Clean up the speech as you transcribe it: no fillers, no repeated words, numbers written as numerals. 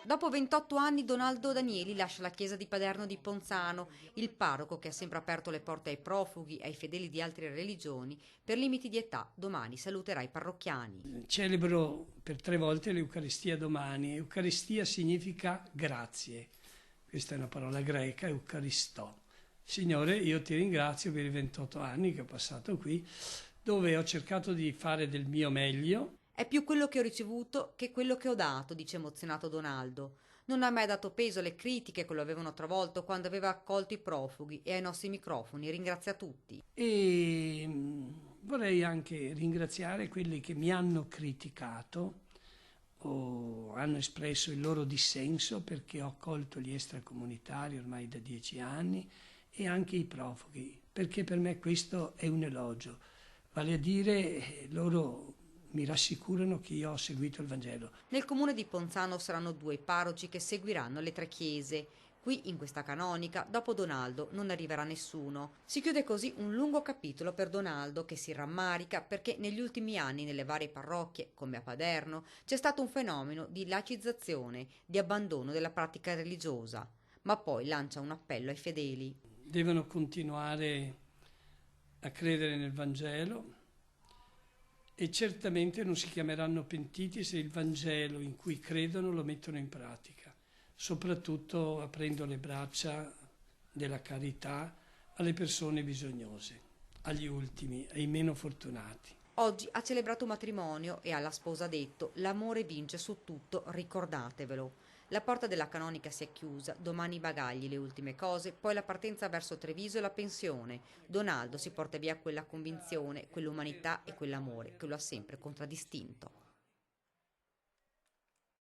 Dopo 28 anni Donaldo Danieli lascia la chiesa di Paderno di Ponzano. Il parroco, che ha sempre aperto le porte ai profughi e ai fedeli di altre religioni, per limiti di età domani saluterà i parrocchiani. Celebro per 3 volte l'Eucaristia domani. Eucaristia significa grazie. Questa è una parola greca, Eucaristò. Signore, io ti ringrazio per i 28 anni che ho passato qui, dove ho cercato di fare del mio meglio. È più quello che ho ricevuto che quello che ho dato, dice emozionato Donaldo. Non ha mai dato peso alle critiche che lo avevano travolto quando aveva accolto i profughi e ai nostri microfoni ringrazia tutti. E vorrei anche ringraziare quelli che mi hanno criticato o hanno espresso il loro dissenso, perché ho accolto gli extracomunitari ormai da 10 anni e anche i profughi, perché per me questo è un elogio, vale a dire loro mi rassicurano che io ho seguito il Vangelo. Nel comune di Ponzano saranno 2 i parroci che seguiranno le 3 chiese. Qui, in questa canonica, dopo Donaldo non arriverà nessuno. Si chiude così un lungo capitolo per Donaldo, che si rammarica perché negli ultimi anni nelle varie parrocchie, come a Paderno, c'è stato un fenomeno di laicizzazione, di abbandono della pratica religiosa. Ma poi lancia un appello ai fedeli. Devono continuare a credere nel Vangelo e certamente non si chiameranno pentiti se il Vangelo in cui credono lo mettono in pratica, soprattutto aprendo le braccia della carità alle persone bisognose, agli ultimi, ai meno fortunati. Oggi ha celebrato un matrimonio e alla sposa detto: l'amore vince su tutto, ricordatevelo. La porta della canonica si è chiusa, domani i bagagli, le ultime cose, poi la partenza verso Treviso e la pensione. Donaldo si porta via quella convinzione, quell'umanità e quell'amore che lo ha sempre contraddistinto.